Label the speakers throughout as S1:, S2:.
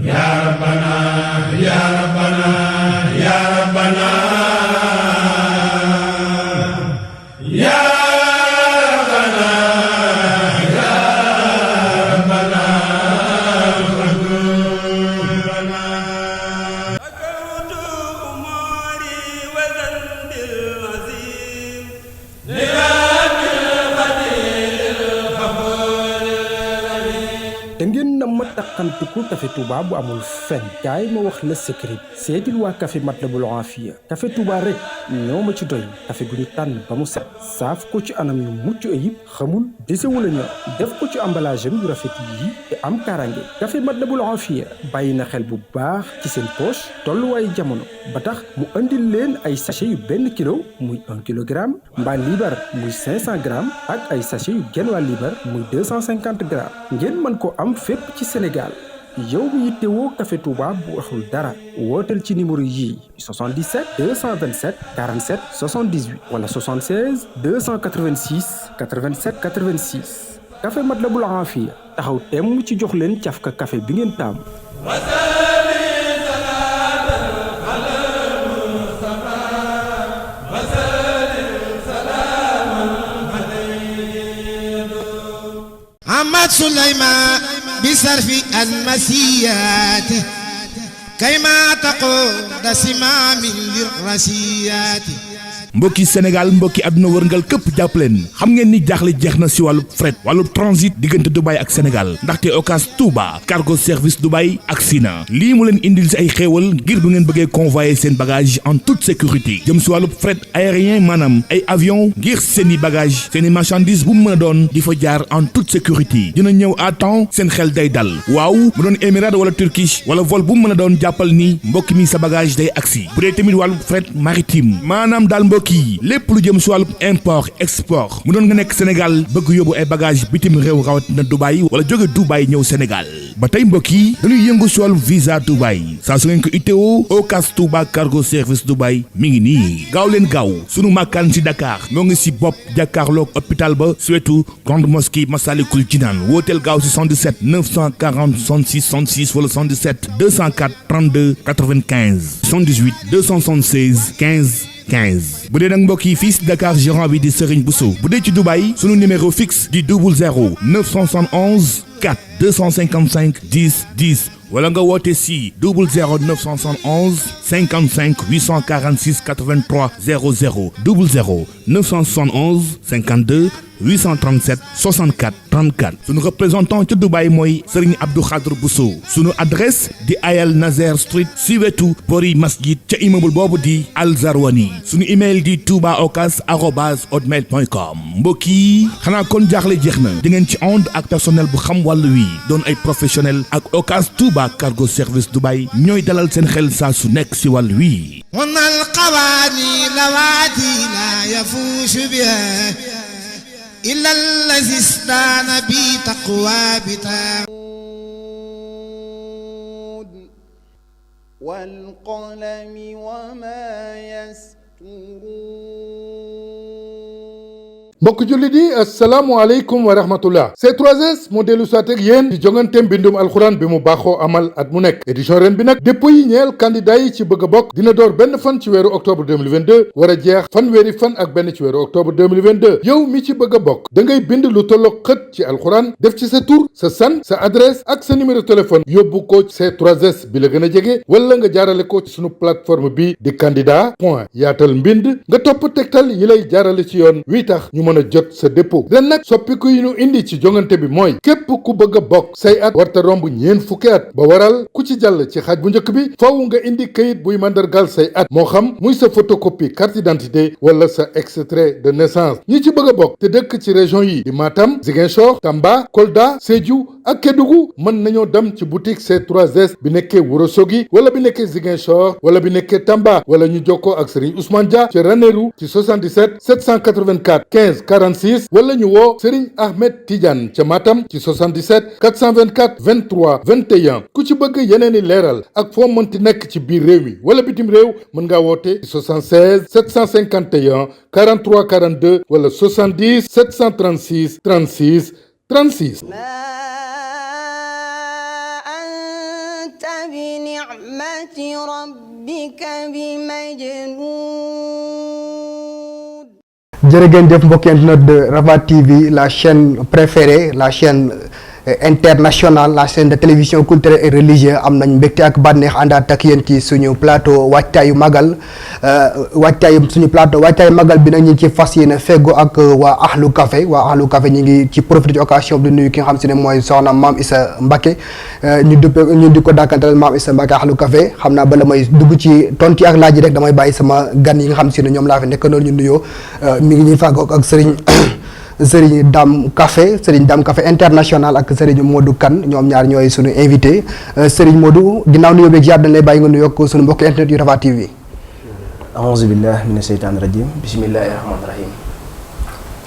S1: ya rabbana ya rabbana ya rabbana ya rabbana ya rabbana rabbana akawtu umuri wa dhanbil azim
S2: da ngeen na ma taxantuku café Touba bu amul fen kaay ma wax la secret seetil waa café Matlabul Afia café Touba rek ñoo ma ci doy café gu ñu tànn ba mu set saaf ko ci anam yu mucc ayib xamul desewu la ñor def ko ci emballage yu rafet yi te am karange café Matlabul Afia bàyyi na xel bu baax ci seen poche tolluwaayu jamono ba tax mu andil leen ay sachet yu benn kilo muy 1 kilogramme mbaa liibar muy 500 grammes ak ay sachet yu genn waa liibar muy 250 grammes ngeen mën ko am fépp ci Sénégal yow mi yittewoo café Touba bu waxul dara wooteel ci numéro yii 77 227 47 78 wala 76 286 87 86 café Matlabul Afia taxaw temm ci jox leen cafka café bi ngeen taamu.
S3: Ahmad Souleymane بصرف المسيات كيما تقود سمام للرسيات
S4: mbokki Sénégal mbokki àdduna wërngal këpp jàppaleen xam ngeen ni jaaxle jeex na si wàllu fret wàllu transit diggante Dubaï ak Sénégal ndaxte Ocass Touba cargo service Dubaï ak Sina lii mu leen indil si ay xéewal ngir bu ngeen bëggee convoyer seen bagage en toute sécurité jëm si wàllu fret aérien maanaam ay avion ngir seeni bagage seeni marchandise bu mu mën a doon di fa jaar en toute sécurité dina ñëw à temps seen xel day dal waaw mu doon Émirats wala Turkish wala vol bu mu mën a doon jàppal ni mbokki mi sa bagage day agsi bu dee tamit wàllu fret maritime maanaam daal kii lépp lu jëm si wàllu import export mu doon nga nekk Sénégal bëgg yóbbu ay bagage bitim réew rawat na Dubaï wala jóge Dubaï ñëw Sénégal ba tey mbokk yi dañuy yëngu si wàllu visa Dubaï saa su ngeen ko itteewoo Ocass Touba cargo service Dubaï mi ngi nii gaaw leen gaaw sunu màkkaan si Dakar moo ngi si bopp jàkkaarloog hôpital ba suwetu grande mosquée Massalikul Jinaan wooteel gaaw si 77 940 66 66 wala 77 204 32 95 78 276 15 15 bu dee nag mbokk yi fii si Dakar gérant bi di Serigne Bousso bu dee ci Dubaï sunu numéro fixe di 00 971 4 255 10 10 wala nga woote si 00 971 55 846 83 00 00 971 52 837 64 34 sunu représentant ci Dubaï mooy Serigne Abdou Khadr Bousso sunu adresse di Ayal Nazer Street si wetu bori masjid ca immeuble boobu di Al Zarwani sunu email di toubaocass@hotmail.com mbokk yi xanaa kon jaaxle jeex na di ngeen ci ànd ak personnel bu xam wàllu wi doon ay professionnel ak Ocass Touba cargo service Dubaï ñooy dalal seen xel saa su nekk si wàllu wi.
S3: إلا الذي استعان بتقوى بتاع
S5: والقلم وما يسطرون
S6: mbokk jullit yi asalaamualeykum wa rahmatullah C3S moo dellu saat ak yéen ci jongante mbindum alxuraan bi mu baaxoo amal at mu nekk édition ren bi nag dépôt yi ñeel candidat yi ci bëgg a bokk dina door benn fan ci weeru octobre 2022 war a jeex fanweeri fan ak benn ci weeru octobre 2022 yow mi ci bëgg a bokk da ngay bind lu tolloog xët ci alxuraan def ci sa tur sa san sa adresse ak sa numéro téléphone yóbbu ko C3S bi la gën a jege wala nga jaarale ko ci sunu plateforme bi di candidat point yaatal mbind nga topp tegtal yi lay jaarale ci yoon wi tax ñu mën a jot sa dépôt ren nag soppiku yi ñu indi ci jongante bi mooy képp ku bëgg a bokk say at warta romb ñeen fukki at ba waral ku ci jàll ci xaaj bu njëkk bi faaw nga indi kayit buy mandargal say at moo xam muy sa photocopie carte d'identité wala sa extrait de naissance ñi ci bëgg a bokk te dëkk ci région yi di Matam Ziguinchor Tamba Kolda Sédhiou ak Kédougou mën nañoo dem ci boutique C3S bi nekkee Ourossogui wala bi nekkee Ziguinchor wala bi nekkee Tamba wala ñu jokkoo ak Serigne Ousmane Dia ci Ranérou ci 77 784 15 46 wala ñu woo Serigne Ahmed Tidiane ca Matam ci 77 424 23 21 ku ci bëgg yeneeni leeral ak foo mënti nekk ci biir réew mi wala bitim réew mën ngaa woote ci 76 751 43 42 wala 70 736 36 36
S5: بنعمة ربك بمجنون.
S7: jërë ngeen jëf mbokki internet de Rafah TV, la chaîne préférée, la chaîne internationale, la chaîne de télévision culturelle et religieuse. am nañ mbégte ak bànneex àndaat ak yéen ci suñu plateau waajtaayu magal waajtaayu magal bi nag ñu ngi ci fas yéene feggo ak waa Ahlu Café ñu ngi ci profité ci occasion bi di nuyu ki nga xam si ne mooy soxna Mame Issa Mbacké ñu di ko dàkkantal Mame Issa Mbacké Ahlu Café. xam naa bala may dugg ci tontu ak laaj yi rek damay bàyyi sama gan yi nga xam si ne ñoom laa fi nekk noonu ñu nuyoo mi ngi ñuy fàggoo ak Serigne Dame Café international ak Serigne Modou Kane ñoom ñaar ñooy suñu invité Serigne Modou ginnaaw nuyoo beeg ziar dañ lay bàyyi nga nuyoo ak suñu mbokk internet yu Rafah TV.
S8: aouzu billah mina sheytaani rajim bismillahi rahmaani rahim.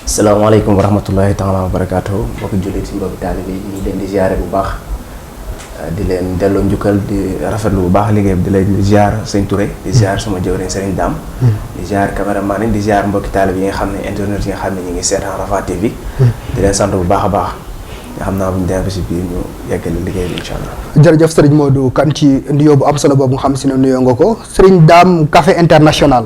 S8: asalaamaaleykum wa rahmatullahi taala wa barakaatuhu mbokki jullit yi mbokki taalibe yi ñu ngi leen di ziare bu baax di leen delloo njukkal di rafetlu bu baax liggéey bi di leen ziar sëñ Touré di ziar suma jëwriñ Serigne Dame di ziar caméraman yi di ziar mbokki taalibe yi nga xam ne internet yi nga xam ne ñu ngi seetaan Rafah TV di leen sant bu baax a baax nga xam naa bu ñu demee ba si biir ñu yeggale liggéey bi incha allah.
S7: jërëjëf Serigne Modou Kane ci nuyoo bu am solo boobu nga xam si ne nuyoo nga ko Serigne Dame Café international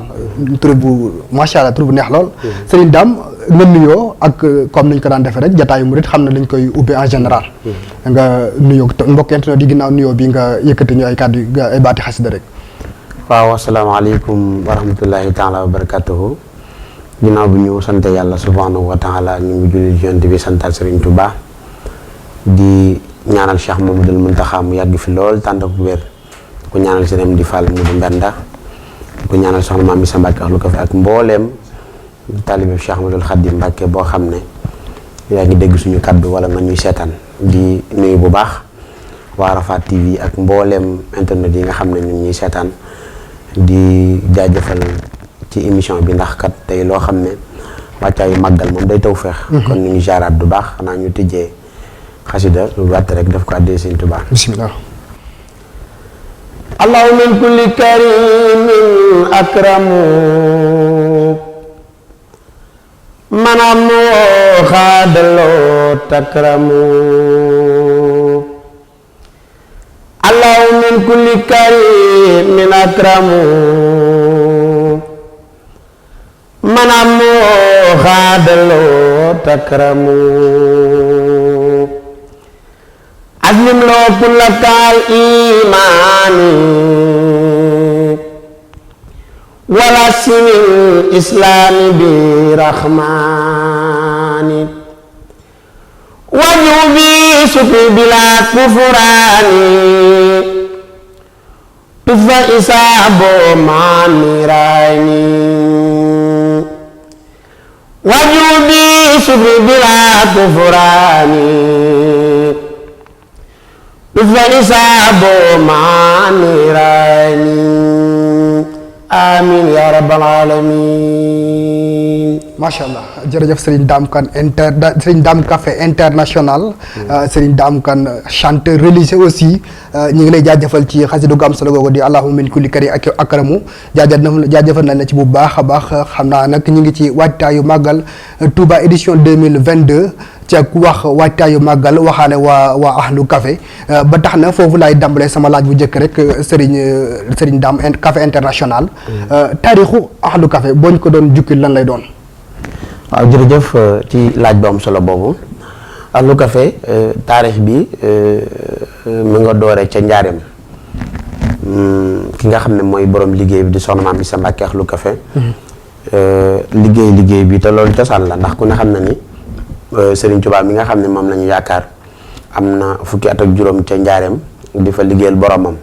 S7: tur bu macha allah tur bu neex lool. Serigne Dame nga nuyoo ak comme niñ ko daan defee rek jataayu murit xam na lañ koy ubbee en général. nga nuyoo mbokk internet yi ginnaaw nuyoo bi nga yëkkati ñu ay kàddu ay baati xasida rek.
S9: waaw asalaamaaleykum wa rahmatullahi taala wa barakatuhu ginnaaw bi ñu sant yàlla subhanahu wa taala ñu ngi julli Yonent bi santal Serigne Touba di ñaanal Cheikh Mamadou Mountakha mu yàgg fi lool tànd ak wér ku ñaanal Serigne Amdi Fall mu du Mbenda ku ñaanal soxna Mame Issa Mbacké Ahlu Café ak mbooleem taalibe Cheikh Ahmadul Khadim Mbacké boo xam ne yaa ngi dégg suñu kaddu wala nga ñuy seetaan di nuyu bu baax waa Rafah TV ak mbooleem internet yi nga xam ne ñun ñuy seetaan di jaajëfal ci émission bi ndax kat tey loo xam ne wàccaayu màggal moom day taw feex kon ñu ngi jaaraat bu baax xanaa ñu tëjee xasida lu gàtt rek daf ko àddee Sëñ Tuubaa.
S7: bismillah.
S9: allahu min kulli karimin akramu manamu xaadaloo takramu allahu min kulli karimin akramu manamu xaadaloo takramu aslim loo kulla kaal imaani wala simil islaami bi rahmaani waju bi sukri bila kufraani tufa isaabo maamiraani waju bi sukri bila kufraani isaabo maaniraani amin ya rabbal alamin.
S7: macha allah jërëjëf Serigne Dame Kane Serigne Dame Café international. Serigne Dame Kane chanteur religieux aussi ñu ngi lay jaajëfal ci xasida gu am solo googu di allahumma min kulli karim ak akramu jaajëfal nañ la ci bu baax a baax xam naa nag ñu ngi ci waajtaayu màggal Touba édition 2022 ci ak wax waajtaayu màggal waxaane waa Ahlu Café ba tax na foofu laay dambalee sama laaj bu njëkk rek Serigne Dame Café international taarixu Ahlu Café boo ñu ko doon jukkil lan lay doon.
S9: waaw jërëjëf ci laaj bu am solo boobu Ahlu Café taarix bi mu nga dooree ca njaareem ki nga xam ne mooy borom liggéey bi di soxna Mame Issa Mbacké Ahlu Café liggéey bi te loolu cosaan la ndax ku ne xam na ni Serigne Touba mi nga xam ne moom la ñu yaakaar am na fukki at ak juróom ca njaareem di fa liggéeyal boromam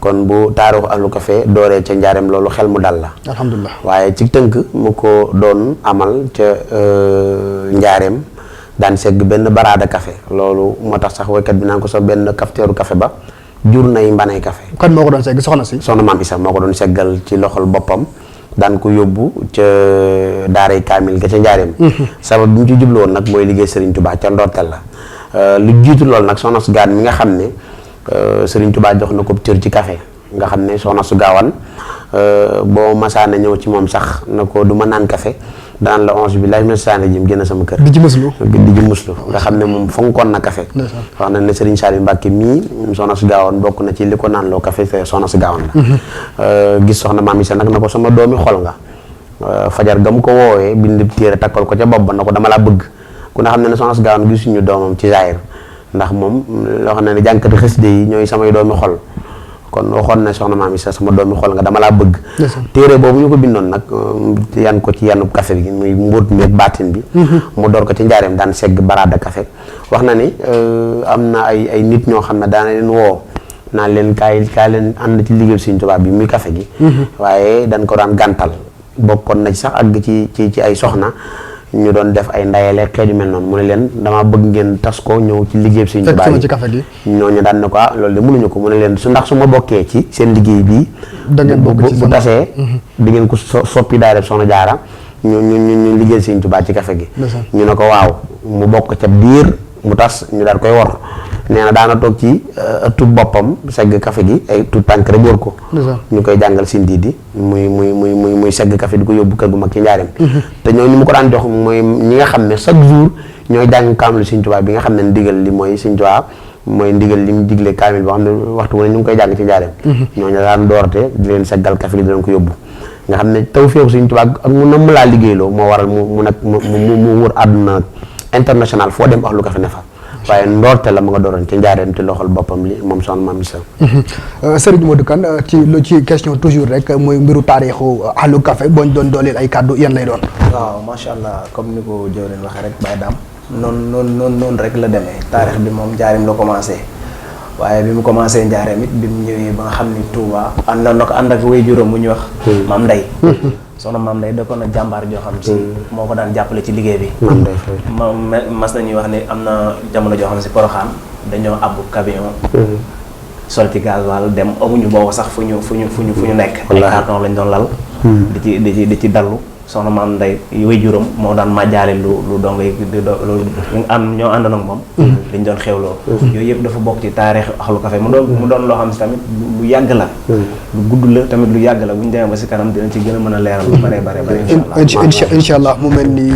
S9: kon bu taarixu Ahlu Café dooree ca njaareem loolu xel mu dal la
S7: alhamdulilah
S9: waaye ci tënk mu ko doon amal ca njaareem daan segg benn baraada café loolu moo tax sax woykat bi naan ko sa benn cafetière café ba jur nay mbanay café.
S7: kon moo ko doon segg soxna si.
S9: soxna Mame Issa moo ko doon seggal ci loxol boppam daan ko yóbbu ca daaray kaamil ga ca njaareem sabab bi mu ci jublu woon nag mooy liggéey Serigne Touba ca ndorteel la lu jiitu loolu nag soxna su gaan mi nga xam ne Serigne Touba jox na ko cër ci café nga xam ne soxna su gaawan boo masaana ñëw ci moom sax na ko du ma naan café daan la onze bi laaj ma saani jim génn sama kër
S7: di ci muslu
S9: nga xam ne moom fonkoon na café wax na ne Serigne Saliou Mbacke mii soxna si gaawoon bokk na ci li ko naan loo café te soxna si gaawoon la gis soxna maam Issa nag na ko sama doomi xol nga fajar ga mu ko woowee bind téere takkal ko ca bopp ba na ko dama laa bëgg ku ne xam ne soxna si gaawoon gisuñu doomam ci zaahir ndax moom loo xam ne jànkati xasida yi ñooy samay doomi xol kon waxoon na soxna maam Issa sama doomi xol nga dama laa bëgg téere boobu ñu ko bindoon nag yan ko ci yanub café bi muy mbóot mi ak baatin bi mu door ko ci njaareem daan segg baraada café wax na ni am na ay nit ñoo xam ne daana leen woo naan leen kaay leen ànd ci liggéey Sëriñ Tuubaa bi muy café gi waaye dañ ko daan gàntal bokkoon na ci sax àgg ci ay soxna ñu doon def ay ndayale xeet yu mel noonu mu ne leen dama bëgg ngeen tas ko ñëw ci liggéey Sëriñ Tuubaa bi
S7: ci café gi
S9: ñooñu daan ne ko loolu de mënuñu ko mu ne leen su ma bokkee ci seen liggéey bii bu tasee di ngeen ko soppi daay def soxna jaara ñu liggéey Sëriñ Tuubaa ci café gi ñu ne ko waaw mu bokk ca biir mu tas ñu daal koy wor nee na daana toog ci ëttub boppam segg café gi ay tout tànk rek wër ko ñu koy jàngal sin diidi muy segg café di ko yóbbu kër gu mag ci njaareem te ñooñu mu ko daan jox mooy ñi nga xam ne chaque jour ñooy jàng kaamil Sëriñ Tuubaa bi nga xam ne ndigal li mooy Sëriñ Tuubaa mooy ndigal li mu digle kaamil boo xam ne waxtu wu ne ñu ngi koy jàng ci njaareem ñooñu daan doorte di leen seggal café gi di leen ko yóbbu nga xam ne tawfeexu Sëriñ Tuubaa ak mu nam laa liggéeyloo moo waral mu nag mu wër àdduna international foo dem ahlu café ne fa waaye ndoorte la ma nga dooroon ci njaareem ci loxol boppam li moom soxna Maam Issa
S7: Serigne Modou Kane ci question toujours rek mooy mbiru taarixu ahlu café boo ñu doon dooleel ay kàddu yan lay doon
S8: waaw macha allah comme ni ko jëwleen waxee rek Baye Dame noonu rek la demee taarix bi moom njaareem la commencé waaye bi mu commencé njaareem it bi mu ñëwee ba nga xam ni Touba ànd ak way juróom bu ñuy wax Maam Ndey soxna Maam Ndey da ko na jàmbaar joo xam si moo ko daan jàppale ci liggéey bi mas nañuy wax ni am na jamono joo xam si Poroxaan dañoo abbu camion sol ci gasoil dem amuñu boobu sax fu ñu nekk ay carton lañ doon lal di ci dallu soxna Maam Ndey way juróom moo daan màjjaale lu dongo yi ñoo àndoon ak moom liñ doon xewloo yooyu yëpp dafa bokk ci taarix ahlu café mu doon loo xam si tamit lu yàgg la lu gudd la tamit lu yàgg la bu ñu demee ba si kanam dinañ ci gën a mën a leeral lu bare
S7: incha allah mu mel ni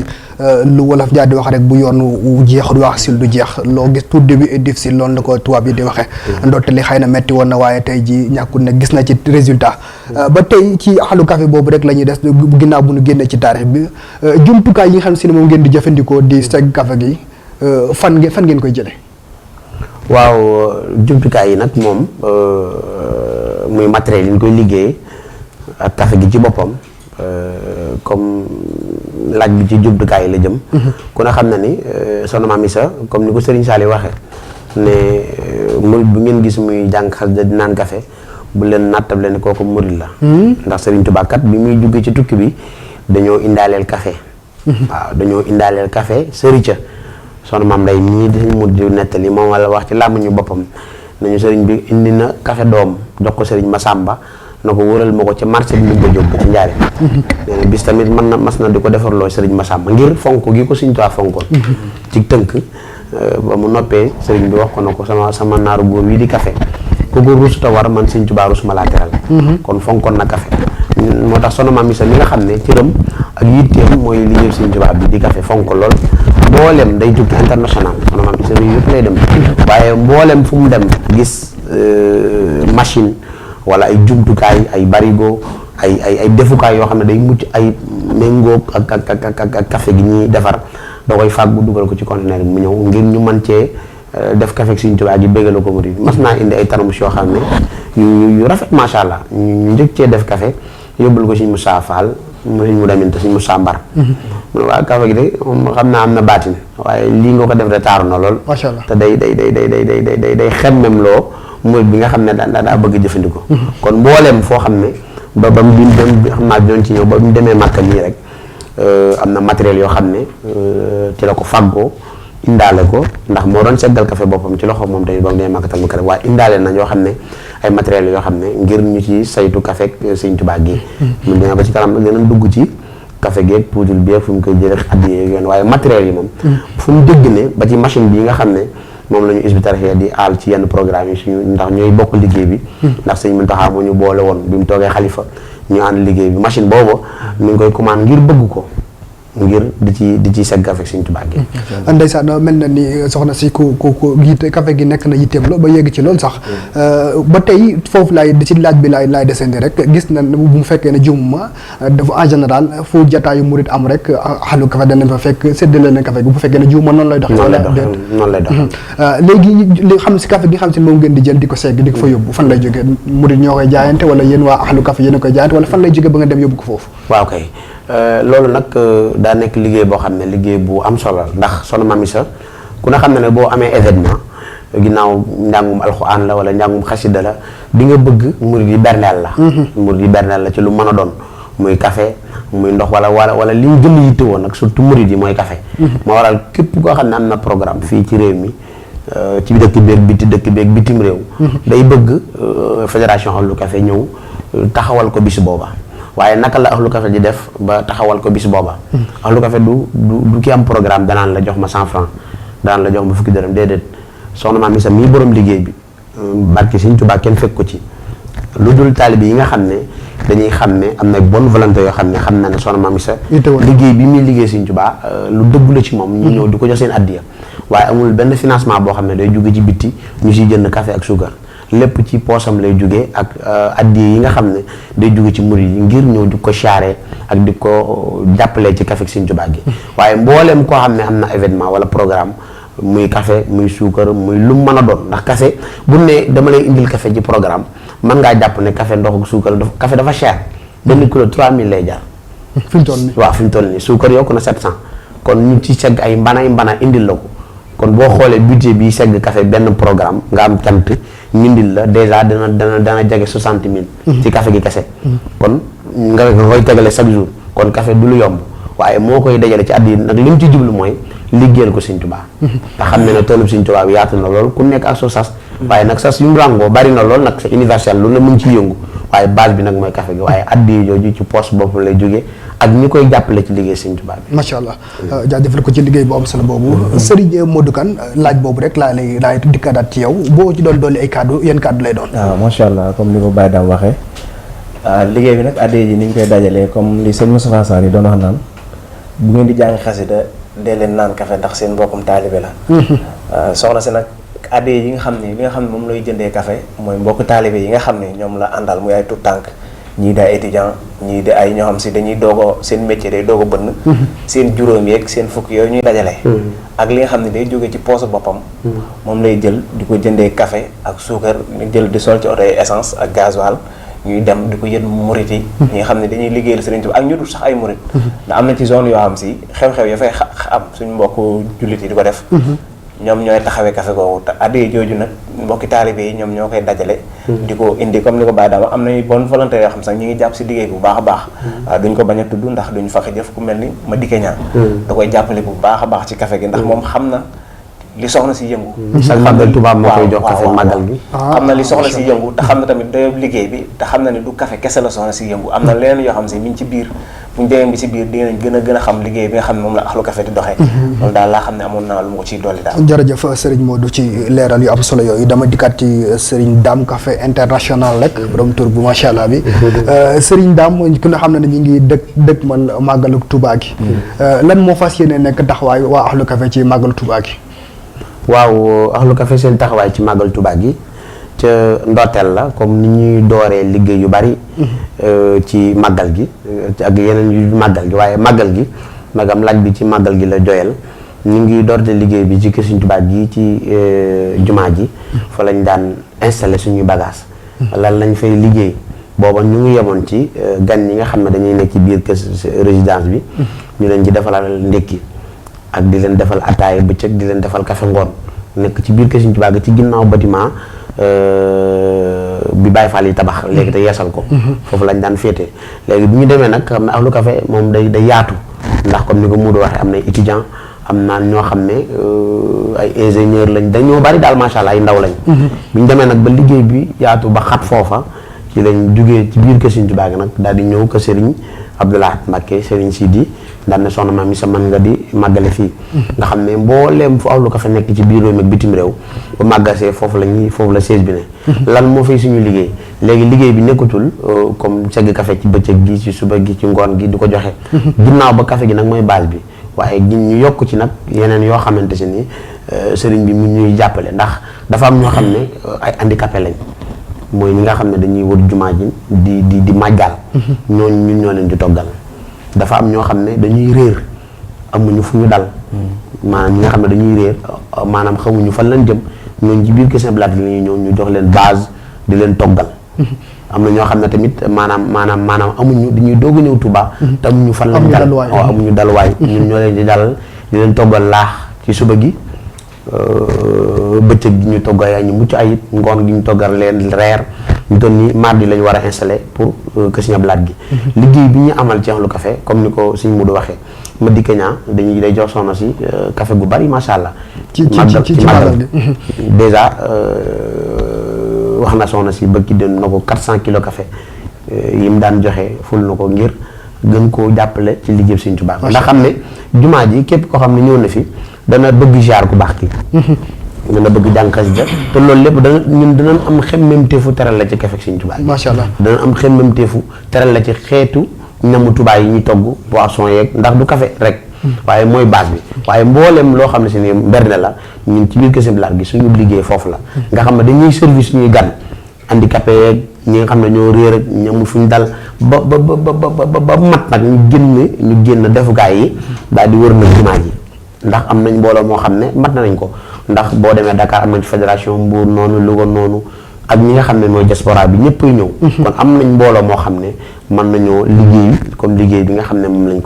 S7: lu wolof jaar di wax rek bu yoon jeexul wax sil du jeex loo gis tout début est difficile loolu la ko tubaab yi di waxee ndottali xëy na metti woon na waaye tey ji ñàkkul ne gis na ci résultat ba tey ci ahlu café boobu rek la ñuy des ginnaaw bu ñu génnee ci taarix bi jumtukaay yi nga xam si ne moom ngeen di jëfandikoo di segg café gi fan ngeen koy jëlee
S9: waaw jumtukaay yi nag moom muy matériel yi ñu koy liggéey ak café gi ci boppam comme laaj bi ci jumtukaay yi la jëm ku ne xam na ni soxna Maam Issa comme ni ko Serigne Saliou waxee ne murid bu ngeen gis muy jàng xasida di naan café bu leen nattab leen kooku murid la ndax Serigne Touba kat bi muy jóge ci tukki bi dañoo indaaleel café waaw dañoo indaaleel café sëri ca soxna Maam Ndey mii dañu mujj nettali moom wala wax ci làmmiñu boppam nañu sëriñ bi indi na café doom jox ko sëriñ Masamba na ko wëral ma ko ci marché bi mu ko jóg ci njaare nee na bis tamit mas na di ko defarloo sëriñ Masamba ngir fonk gi ko Sëriñ Tuubaa fonkoon ci tënk ba mu noppee sëriñ bi wax ko na ko sama naaru góor wi di café ku ko rusuta war man Sëriñ Tuubaa rus ma laa teral kon fonkoon na café moo tax soxna Maam Issa mi nga xam ne cëram ak yitteem mooy liggéey Sëriñ Tuubaa bi di café fonk lool mboolem day tukki international soxna Maam Issa yëpp lay dem waaye mboolem fu mu dem gis machine wala ay jumtukaay ay barigo ay defukaay yoo xam ne day mucc ay méngoog ak café gi ñuy defar da koy fàggu dugal ko ci conteneur bi mu ñëw ngir ñu mën cee def café Sëriñ Tuubaa gi béggaloo ko murid mas naa indi ay taramus yoo xam ne yu rafet macha allah ñu njëkk cee def café yóbbul ko Sëriñ Moussa Fall mu demin te Sëriñ Moussa Mbar mu ne waa café gi de moom xam naa am na baatin waaye lii nga ko def de taaru na lool
S7: macha allah
S9: te day xemmem loo murid bi nga xam ne daa bëgg jëfandikoo kon mbooleem foo xam ne ba mu xam naa doon ci ñëw ba mu demee Màkka nii rek am na matériel yoo xam ne ci la ko fàggoo indaale ko ndax moo doon seggal café boppam ci loxo moom tamit ba mu demee Màkkatal Mukarram waaye indaale nañ yoo xam ne ay matériel yoo xam ne ngir ñu ci saytu café Sëriñ Tuubaa gi mu demee ba ci kanam nag dinañ dugg ci café geeg poudre bi fu mu koy jëlee addiye yoon waaye matériel yi moom fu mu dégg ne ba ci machine bi nga xam ne moom la ñu Hizbut Tarqiyyah di aal ci yenn programme yi suñu ndax ñooy bokk liggéey bi ndax Sëriñ Muntaxa moo ñu boole woon bi mu toogee xalifa ñu ànd liggéey bi machine boobu mi ngi koy commande ngir bëgg ko ngir di ci segg café Sëriñ Tuubaa gi.
S7: ndeysaan mel na ni soxna si ku yitte café gi nekk na yitteem lo ba yegg ci loolu sax ba tey foofu laay ci laaj bi laay desandi rek gis na bu mu fekkee ne jumuma dafa en général fu jataayu murit am rek ahlu café dañ leen fa fekk séddale na café gi bu fekkee ne jumuma noonu lay dox
S9: noonu lay dox
S7: léegi li xam si café gi xam si moom ngeen di jël di ko segg di ko fa yóbbu fan lay jógee murit ñoo koy jaayante wala yéen waa ahlu café yéen a koy jaayante wala fan lay jógee ba nga dem yóbbu ko foofu
S9: waaw kay loolu nag daa nekk liggéey boo xam ne liggéey bu am solo ndax Soxna Mame Issa ku ne xam ne boo amee événement ginnaaw njàngum alxuraan la wala njàngum xasida la di nga bëgg murid yi berneel la murid yi berneel la ci lu mën a doon muy café muy ndox wala li ñu gën a yitte woon nag surtout murid yi mooy café moo waral képp koo xam ne am na programme fii ci réew mi ci dëkk beeg bitim réew day bëgg fédération Ahlu Café ñëw taxawal ko bis booba waaye naka la Ahlu Café di def ba taxawal ko bis booba Ahlu Café du ki am programme danaan la jox ma 100 francs danaan la jox ma fukki dërëm déedéet Soxna Mame Issa mii borom liggéey bi barke Sëriñ Tuubaa kenn fekk ko ci lu dul taalibe yi nga xam ne dañuy xam ne am na bonne volonté yoo xam na ne Soxna Mame Issa liggéey bi muy liggéey Sëriñ Tuubaa lu dëggu la ci moom ñu ñëw di ko jox seen addiya waaye amul benn financement boo xam ne day jóge ci bitti ñu siy jënd café ak suukar lépp ci poosam lay jóge ak addiya yi nga xam ne day jóge ci murid yi ngir ñëw di ko charré ak di ko jàppalee ci café ak Sëriñ Tuubaa gi waaye mbooleem koo xam ne am na événement wala programme muy café muy suukar muy lu mu mën a doon ndax café bu ne dama lay indil café ci programme mën ngaa jàpp ne café ndox ak suukar café dafa cher benn kilo 3000 lay jar
S7: fi mu toll nii
S9: waaw fi mu toll nii suukar yokku na 700 kon ñu ci segg ay mbana indil la ko kon boo xoolee budget bi segg café benn programme nga am cant ñu indil la dèjà dana jege 60 000 ci café gi kese kon nga koy tegale chaque jour kon café du lu yomb waaye moo koy dajale ci at yi nag li mu ci jublu mooy liggéeyal ko Sëriñ Tuubaa te xam ne toolub Sëriñ Tuubaa bi yaatu na lool ku nekk ak so sas waaye nag sas yu mu ràngoo bari na lool nag c'est universel lu ne mu ngi ciy yëngu waaye base bi nag mooy café gi waaye addi jooju ci poste bopp lay jógee ak ñi koy jàppale ci liggéey Sëriñ Tuubaa bi
S7: macha allah jaajëfal ko ci liggéey bu am solo boobu Serigne Modou Kane laaj boobu rek laay dikkaat ci yow boo ci doon dolli ay kàddu yéen kàddu lay doon
S8: waaw macha allah comme ni ko Baye Dame waxee liggéey bi nag addi ji ni ñu koy dajalee comme li sëñ Moustapha Sarr yi doon wax naan bu ngeen di jàng xasida dee leen naan café ndax seen mbokkum taalibe la soxna si nag adde yi nga xam ne moom lay jëndee café mooy mbokk taalibe yi nga xam ne ñoom la àndal muy ay tout tànk ñii di ay étudiant ñii di ay ñoo xam si dañuy seen métier day doog a bënn seen juróom yeeg seen fukk yooyu ñuy dajale ak li nga xam ne day jógee ci poosu boppam moom lay jël di ko jëndee café ak suukar jël di sol ci oto yi essence ak gasoil ñuy dem di ko yën murit yi ñi nga xam ne dañuy liggéeyal Sëriñ Tuubaa ak ñu dul sax ay murit ndax am na ci zone yoo xam si xew-xew ya fay am suñu mbokk jullit yi di ko def ñoom ñooy taxawee café googu te addee jooju nag mbokki taalibe yi ñoom ñoo koy dajale di ko indi comme ni ko Baye Dame am nañu bonne volonté yoo xam sax ñu ngi jàpp si liggéey bu baax a baax waaw duñ ko bañ a tudd ndax duñ faxe jëf ku mel ni ma dikke ñaan da koy jàppale bu baax a baax ci café gi ndax moom xam na li soxna si yëngu
S9: chaque màggal tubaab moo koy jox café màggal gi
S8: xam na li soxna si yëngu te xam na tamit dayob liggéey bi te xam na ne du café kese la soxna si yëngu am na leneen yoo xam si mi ngi ci biir buñ demee bi ci biir dinañ gën a xam liggéey bi nga xam ne moom la Ahlu Café di doxee loolu daal laa xam ne amoon naa lu ma ko ciy dolli daal
S7: jërëjëf Serigne Modou ci leeral yu am solo yooyu dama dikkaat ci Serigne Dame Café international rek borom tur bu macha allah bi Serigne Dame ku ne xam ne ñu ngi dëkk man màggalu Touba gi lan moo fas yéene nekk taxawaay waa Ahlu Café ci màggalu Touba gi
S9: waaw Ahlu Café seen taxawaay ci màggal Touba gi ca ndorteel la comme ni ñuy dooree liggéey yu bari ci màggal gi ak yeneen yu màggal gi waaye màggal gi magam laaj bi ci màggal gi la joyal ñu ngi doorte liggéey bi ci kër Sëriñ Tuubaa gi ci jumaa ji fa lañ daan installé suñuy bagage lan lañ fay liggéey booba ñu ngi yemoon ci gan ñi nga xam ne dañuy nekk ci biir kër résidence bi ñu leen ci defalal ndékki ak di leen defal ataaya bëccëg di leen defal café ngoon nekk ci biir kër Sëriñ Tuubaa gi ci ginnaaw bâtiment bi Baye Fall yi tabax léegi te yeesal ko foofu lañ daan féete léegi bi ñu demee nag xam ne Ahlu Café moom day yaatu ndax comme ni ko Modou waxee am na étudiant am naa ñoo xam ne ay ingénieur lañ dañoo bari daal macha allah ay ndaw lañ bi ñu demee nag ba liggéey bi yaatu ba xat foofa ci lañ jugee ci biir kër Sëriñ Tuubaa gi nag daal di ñëw kër Serigne Abdoulaye Mbacké Serigne Sidi daan ne soxna maam mi sa mën nga di màggale fii nga xam ne mbooleem fu awlu café nekk ci biir réew mi ak bitim réew ba màggasee foofu la siège bi ne lan moo fay suñu liggéey léegi liggéey bi nekkatul comme segg café ci bëccëg gi ci suba gi ci ngoon gi di ko joxe ginnaaw ba café gi nag mooy base bi waaye gi ñu yokk ci nag yeneen yoo xamante si ni sëriñ bi mu ñuy jàppale ndax dafa am ñoo xam ne ay handicapé lañ mooy ñi nga xam ne dañuy wër jumaa ji di màggal ñooñu ñun ñoo leen di toggal dafa am ñoo xam ne dañuy réer amuñu fu ñu dal maanaam ñi nga xam ne dañuy réer maanaam xamuñu fan lañ jëm ñooñu ci biir Kër Sëñ Blaat la ñuy ñëw ñu jox leen base di leen toggal am na ñoo xam ne tamit maanaam amuñu dañuy doog a ñëw Touba te amuñu fan lañ dal waaw amuñu dalwaay ñun ñoo leen di dalal di leen toggal laax ci suba gi bëccëg gi ñu toggal ay ñu mucc ayib ngoon gi ñu toggal leen reer ñu toll nii mardi lañu war a installé pour Kër Sëñ Blaat gi liggéey bi ñu amal ci Ahlu Café comme ni ko Sëñ Modou waxee ma dikke ñaa day jox soxna si café gu bari macha allah ci màggal dèjà wax na soxna si bëgg den na ko 400 kilos café yi mu daan joxe ful na ko ngir gën koo jàppale ci liggéey Sëñ Tuubaa ndax xam ne jumaa ji képp koo xam ne ñëw na fi dana bëgg ziar ku baax ki dana bëgg jàng xasida te loolu lépp danañ am xemmemteefu teral la ci café Sëñ Tuubaa
S7: macha allah
S9: danañ am xemmemteefu teral la ci xeetu ñamu Tuubaa yi ñuy togg poisson yeeg ndax du café rek waaye mooy base bi waaye mboolem loo xam ne si ni mberne la ñun ci biir Kër Sëñ Blaat gi suñu liggéey foofu la nga xam ne dañuy service ñuy gan handicapé yeeg ñi nga xam ne ñoo réer ak ñamul fu ñu dal ba mat nag ñu génn defukaay yi daal di wër nag jumaa ji ndax am nañ mbooloo moo xam ne mat nañ ko ndax boo demee Dakar am nañ fédération Mbour noonu Louga noonu ak ñi nga xam ne mooy diaspora bi ñëpp ñëw kon am nañ mbooloo moo xam ne mën nañoo liggéey comme liggéey bi nga xam ne moom lañ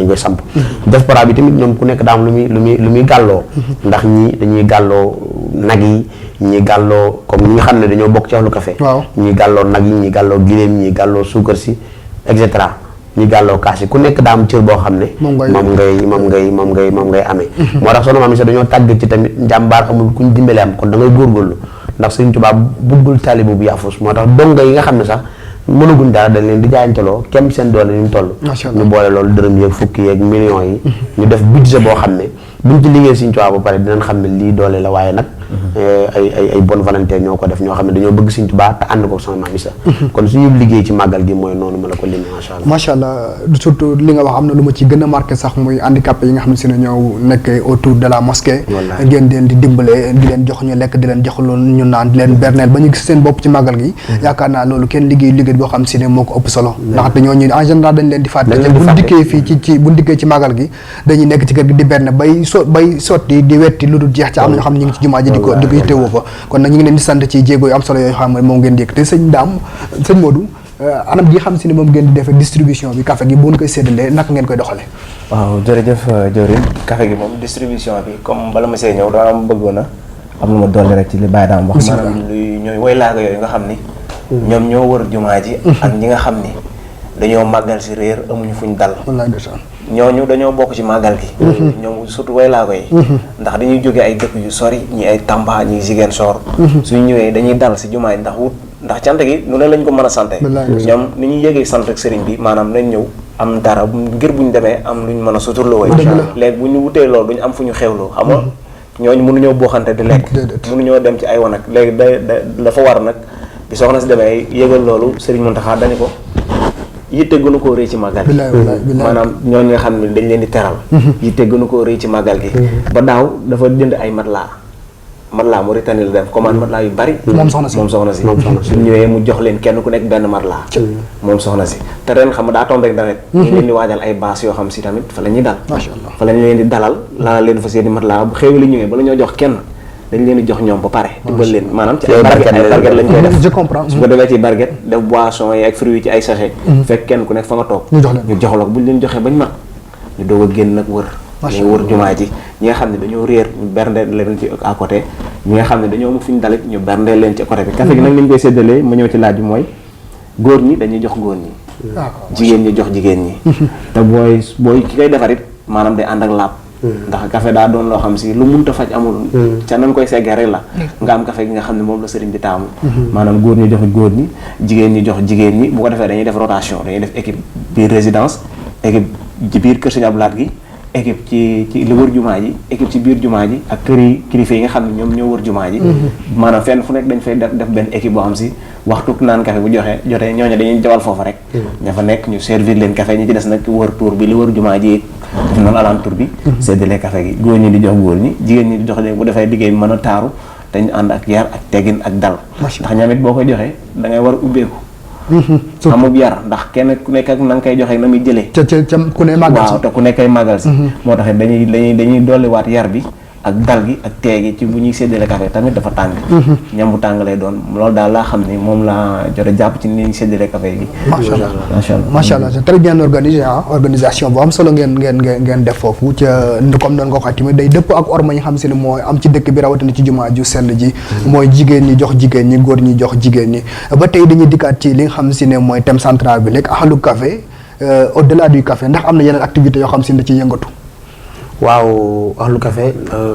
S9: koy samp diaspora bi tamit ñoom ku nekk daa am lu muy gàlloo ndax ñii dañuy gàlloo nag yi ñi gàlloo comme ñi nga xam ne dañoo bokk ci Ahlu Café ñi gàlloo nag yi ñi gàlloo giléem ñi gàlloo suukar si et cetera ñi gàlloo kaas yi ku nekk daa am cër boo xam ne moom ngay amee moo tax soxna Maam Isa dañoo tàgg ci tamit njàmbaar amul kuñ dimbale am kon da ngay góorgóorlu ndax Sëriñ Tuubaa buggul taalibe bu yaafus moo tax donga yi nga xam ne sax mënaguñ dara dañ leen di jaayanteloo kem seen doole ni mu toll ñu boole loolu dërëm yeeg fukki yeeg millions yi ñu def budget boo xam ne buñ ci liggéey Sëriñ Tuubaa ba pare dinañ xam ne lii doole la waaye nag ay bonne volonté ñoo ko def ñoo xam ne dañoo bëgg Sëriñ Tuubaa te ànd ko sama Maam Isa kon suñu liggéey ci màggal gi mooy noonu ma la ko limee macha allah surtout li nga wax am na lu ma ci gën a marqué sax muy handicapé yi nga xam ne si ne ñoo nekk autour de la mosquée ngeen leen di dimbale di leen jox ñu lekk di leen jox loolu ñu naan di leen berneel ba ñu gis seen bopp ci màggal gi yaakaar naa loolu kenn liggéey boo xam si ne moo ko ëpp solo ndax dañoo ñu en général dañ leen di fàtte buñ dikkee fii buñ dikkee ci màggal gi dañuy nekk ci kër gi di berne bay sotti di wetti lu dul jeex ci am na ñoo xam ne ñu ngi ci jumaa ji di ko yittewoo fa kon nag ñu ngi leen di sant ci jéego yu am solo yooyu xam ne moom ngeen di yëg te sëñ Modou anam gi xam si ne moom ngeen di defee distribution bi café gi bu ñu koy séddalee naka ngeen koy doxalee
S8: waaw jërëjëf Diorine café gi moom distribution bi comme bala ma see ñëw daa am bëggoon a am lu ma dolli rek ci li Baye Dame wax maanaam luy ñooy woy laaga yooyu nga xam ni ñoom ñoo wër jumaa ji ak ñi nga xam ni dañoo màggal si réer amuñu fuñ dal ñooñu dañoo bokk ci màggal gi ñoom surtout way laa koy ndax dañuy jóge ay dëkk yu sori ñi ay Tamba ñi Ziguinchor suñu ñëwee dañuy dal si jumaa ji ndax cant gi nu ne lañ ko mën a sante ñoom ni ñuy yégee sant ak sëriñ bi maanaam nañ ñëw am dara ngir buñ demee am luñ mën a suturloo way léegi bu ñu wutee loolu duñ am fu ñu xewloo xam nga ñooñu mënuñoo booxante di lekk mënuñoo dem ci ay wanag léegi dafa war nag bi soxna si demee yégal loolu sëriñ Mountakha dañu ko yitte gënu koo rëy ci màggal gi maanaam ñooñu nga xam ne dañ leen di teral yitte gënu koo rëy ci màggal gi ba daaw dafa jënd ay matelas Mauritanie la dem commande matelas yu bari moom soxna si su ñëwee mu jox leen kenn ku nekk benn matelas moom soxna si te ren xam nga daa tombe rek nawet ñu leen di waajal ay baas yoo xam si tamit fa la ñuy dal fa la ñu leen di dalal laalal leen fa seeni matelas bu xéewali ñëwee bala ñoo jox kenn dañ leen di jox ñoom ba pare dimbal leen maanaam ci ay barget lañ koy def
S7: je comprends
S8: su ko defee ci barget def boisson yi ak fruits yi ci ay sachet fekk kenn ku nekk fa nga toog ñu jox la ko buñ leen joxee bañ mat ñu doog a génn nag wër jumaa ji ñi nga xam ne dañoo réer ñu berndeel leen ci à côté ñi nga xam ne dañoo fi ñu dalit ñu berndeel leen ci côté bi café gi nag ni ñu koy séddalee ma ñëw ci laaj bi mooy góor ñi dañuy jox góor ñi jigéen ñi jox jigéen ñi te booy ki koy defar it maanaam day ànd ak laab ndax café daa doon loo xam si lu munta faj amul ca nañ koy seggee rek la nga am café gi nga xam ne moom la sëriñ bi taamu maanaam góor ñi jox góor ñi jigéen ñi jox jigéen ñi bu ko defee dañuy def rotation dañuy def équipe biir résidence équipe ci biir kër Sëñ Abdou Lahad gi équipe ci li wër jumaa ji équipe ci biir jumaa ji ak kër yi kilifa yi nga xam ne ñoom ñoo wër jumaa ji maanaam fenn fu nekk dañ fay def benn équipe boo xam si waxtu naan café bu jotee ñooñu dañuy jawal foofa rek ña fa nekk ñu servir leen café ñi ci des nag wër tour bi li wër jumaa ji def noonu alentour bi séddale café gi góor ñi di jox góor ñi jigéen ñi di jox leen bu defee liggéey bi mën a taaru dañu ànd ak yar ak teggin ak dal ndax ñoom it boo koy joxee da ngay war a ubbeeku amub yar ndax kenn ku nekk ak na nga koy joxee na muy jëlee
S7: ca ku ne màggal si
S8: waaw te ku nekkay màggal si moo tax dañuy dolliwaat yar bi ak dal gi ak teegi ci bu ñuy séddale café tamit dafa tàng ñam bu tàng lay doon loolu daal laa xam ni moom laa jot a jàpp ci ni ñuy séddale café gi
S7: macha allah c'est très bien organisé organisation bu am solo ngeen def foofu ca comme noonu nga ko waxee tamit day dëpp ak orma ñu xam si ne mooy am ci dëkk bi rawatina ci jumaa ju sell ji mooy jigéen ñi jox jigéen ñi góor ñi jox jigéen ñi ba tey dañuy dikkaat ci li nga xam si ne mooy thème central bi léegi ahlu café au delà du café ndax am na yeneen activités yoo xam si ne ci yëngatu.
S9: waaw ahlu café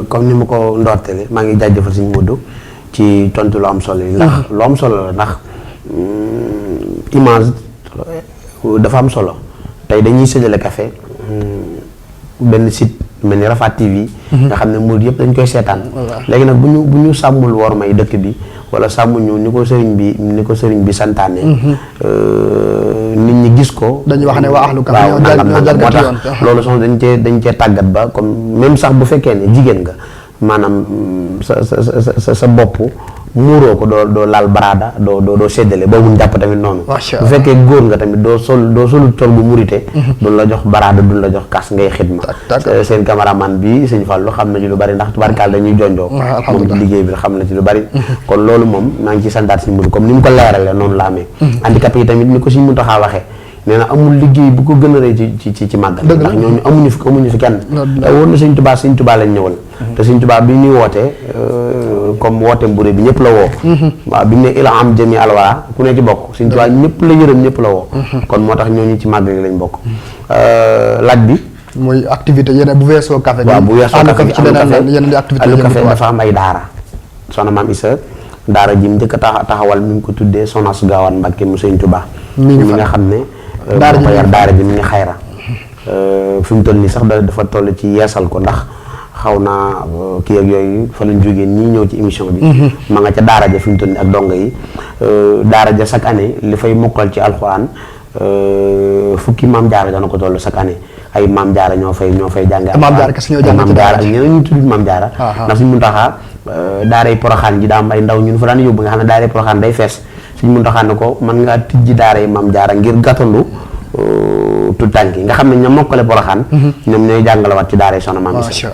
S9: comme ni ma ko ndortele maa ngi jaajëfal Sëñ Modou ci tontu lu am solo yi ndax lu am solo la ndax image dafa am solo tey dañuy séddale café benn site mel ni Rafah TV nga xam ne murid yëpp dañ koy seetaan léegi nag bu ñu sàmmul wor may dëkk bi wala sàmmuñu ni ko sëriñ bi santaane nit ñi gis ko
S7: dañuy wax ne waa ahlu café
S9: moo tax loolu sox dañ cee tàggat ba comme même sax bu fekkee ne jigéen nga maanaam sa bopp muuroo ko doo laal baraada doo séddale boobu ñu jàpp tamit noonu bu fekkee góor nga tamit doo solul tol bu murite duñ la jox baraada duñ la jox kas ngay xidma seen cameraman bi Sëñ Fallu xam na ci lu bari ndax tubaarkaal dañuy jonjoo moom ci liggéey bi xam na ci lu bari kon loolu moom maa ngi ci santaat Sëñ Mudu comme ni mu ko leerale noonu la amee handicapé yi tamit ni ko Sëñ Muntaxa waxee nee na amul liggéey bu ko gën a rëy ci màggal ndax ñooñu amuñu fi kenn te wóor na Sëñ Tuubaa lañ ñëwal te Sëñ Tuubaa bi ñuy wootee comme woote mbure bi ñëpp la woo waaw bi ñu ne ila am jëmi alwara ku ne ci bokk Sëñ Tuubaa ñëpp la yërëm ñëpp la woo kon moo tax ñooñu ci màggal gi lañ bokk laaj bi
S7: mooy activité yeneen bu weesoo café
S9: waaw bu weesoo café
S7: ci leneen yeneen activité
S9: Ahlu Café dafa am ay daara soxna Maam Issa daara ji mu njëkk a taxawal mi ngi ko tuddee Soxna Su Gaawaan Mbàkke mu Sëñ Tuubaa mi nga xam ne daara ji mi ngi xayra fi mu toll nii sax dafa toll ci yeesal ko ndax xaw naa kii ak yooyu fa lañ jógee ñii ñëw ci émission bi ma nga ca daara ja fi mu toll nii ak donga yi daara ja chaque année li fay mokkal ci alxuraan fukki maam jaara dana ko toll chaque année ay maam jaara ñoo fay jànge
S7: maam jaara kese ñoo jàng
S9: maam jaara ak ñeneen ñu tudd maam jaara ndax Sëñ Muntaxa daaray Poroxaan ji daa am ay ndaw ñun fa daan yóbbu nga xam ne daaray Poroxaan day fees Sëñ Muntaxa ne ko mën ngaa tijji daaray maam jaara ngir gàttandu tout tànk yi nga xam ne ñoom mokkale Poroxaan ñoom ñooy jàngalewaat ci daara yi Soxna Maam Issa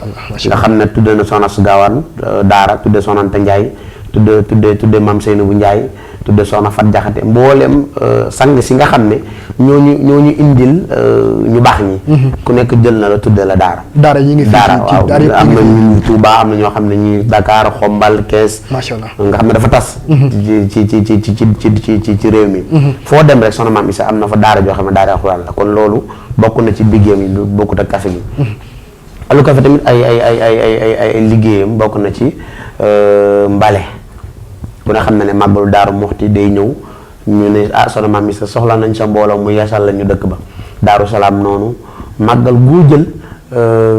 S9: nga xam ne tudde na Soxna Su Gaawaan daara tudde Soxna Anta Njaay tudde Maam Seynabu Njaay tudde Soxna Fat Jaxate mboolem sang si nga xam ne ñooñu indil ñu baax ñi ku nekk jël na la tudde la daara
S7: yi ngi fi
S9: waaw am na ñu Tuuba am na ñoo xam ne ñi Dakar Xombal Kees
S7: macha allah
S9: nga xam ne dafa tas ci réew mi foo dem rek Soxna Maam Issa am na fa daara joo xam ne daara alxuraan la kon loolu bokk na ci liggéeyam yi bokkut ak café gi Ahlu Café tamit ay liggéeyam bokk na ci mbale ku ne xam na ne màggalu Daaru Muxti day ñëw ñu ne Soxna Maam Issa soxla nañ sa mbooloo mu yeesal la ñu dëkk ba Daaru Salaam noonu màggal goo jël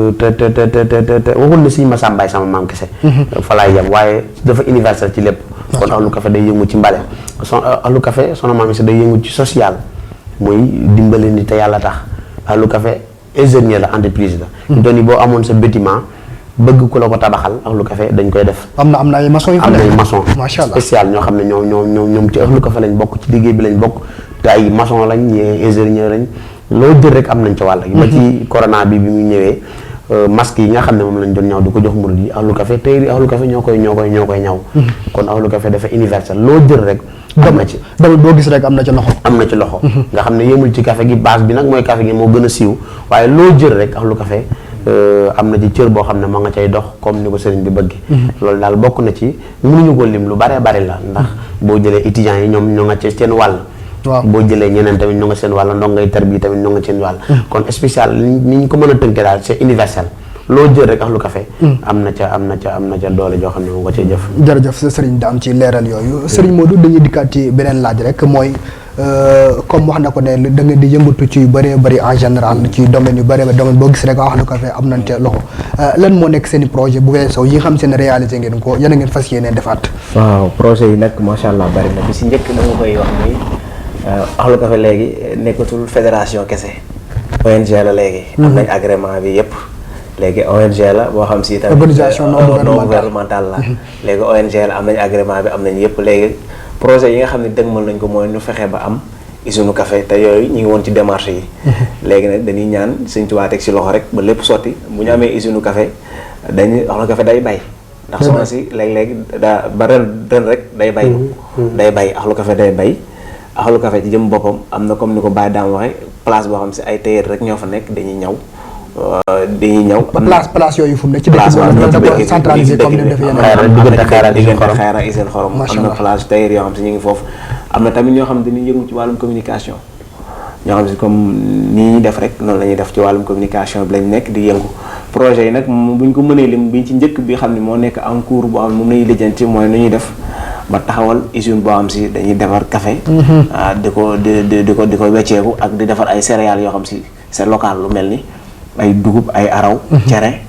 S9: te waxul ne Sëñ Masàmbaay sama maam kese fa laay yem waaye dafa universel ci lépp kon Ahlu Café day yëngu ci mbale Ahlu Café Soxna Maam Issa day yëngu ci social muy dimbale ni te yàlla tax Ahlu Café ingénieur la entreprise la doon boo amoon sa bâtiment bëgg ku la ko tabaxal Ahlu Café dañ koy def
S7: am na ay maçon
S9: am na ay maçon
S7: macha allah
S9: spécial ñoo xam ne ñoom ci Ahlu Café lañ bokk ci liggéey bi lañ bokk te ay maçon lañ ñee ingénieur lañ loo jël rek am nañ ca wàll gi ba ci corona bi mu ñëwee masque yi nga xam ne moom lañ doon ñaw di ko jox murid yi Ahlu Café tey Ahlu Café ñoo koy ñaw kon Ahlu Café dafa universel loo jël rek am na ci
S7: dama boo gis rek am na ci loxo
S9: nga xam ne yëmul ci café gi base bi nag mooy café gi moo gën a siiw waaye loo jël rek Ahlu Café am na ci cër boo xam ne moo nga cay dox comme ni ko sëriñ bi bëgg loolu daal bokk na ci mënuñu ko lim lu bare bari la ndax boo jëlee étudiants yi ñoom ñoo nga ci seen wàll boo jëlee ñeneen tamit ñoo nga seen wàll ndongay tarbiya tamit ñoo nga seen wàll kon spécial ni ñu ko mën a tënkee daal c'est universel loo jël rek Ahlu Café am na ca doole joo xam ne moo nga cay jëf
S7: jërëjëf sëriñ Dame ci leeral yooyu sëriñ Modou dañuy dikkaat ci beneen laaj rek mooy comme wax na ko ne da ngeen di yëngatu ci yu bëree bëri en général ci domaine yu bëri domaine boo gis rek Ahlu Café am nañ ca loxo lan moo nekk seen i projet bu weesoo yi nga xam seen réalisé ngeen ko yéen a ngeen fas yéeneen defaat.
S8: waaw projet yi nag macha allah bari na bi si njëkk dama koy wax ni Ahlu Café léegi nekkatul fédération kese ONG la léegi. am nañ agrément bi yëpp. léegi ONG la boo xam si tamit
S7: organisation non
S8: gouvernementale la léegi ONG la am nañ agrément bi am nañ yëpp léegi projet yi nga xam ne dëgmal nañ ko mooy ñu fexe ba am usine café te yooyu ñu ngi woon ci démarche yi léegi nag dañuy ñaan Sëñ Tuubaa teg ci loxo rek ba lépp sotti bu ñu amee usine café dañuy Ahlu Café day bay ndax soxna si léeg-léegi daa ba ren rek day bay day bay Ahlu Café day bay Ahlu Café ci jëm boppam am na comme ni ko Baye Dame waxee place boo xam si ay tailleur rek ñoo fa nekk dañuy ñëw dañuy ñëw
S7: place yooyu fu mu ne ci dëkk bi centralisé comme ni mu defee
S8: diggante Xayra Iseen Xorom am na place tailleur yoo xam si ñu ngi foofu am na tamit ñoo xam ne dañuy yëngu ci wàllum communication ñoo xam si comme nii ñuy def rek noonu la ñuy def ci wàllum communication bi lañ nekk di yëngu projet yi nag bu ñu ko mënee lim bi ci njëkk bi xam ne moo nekk en cours boo xam ne moom lañuy lijjanti mooy nu ñuy def ba taxawal usine boo xam si dañuy defar café di ko wecceeku ak di defar ay céréales yoo xam si c'est local lu mel ni ay dugub ay araw cere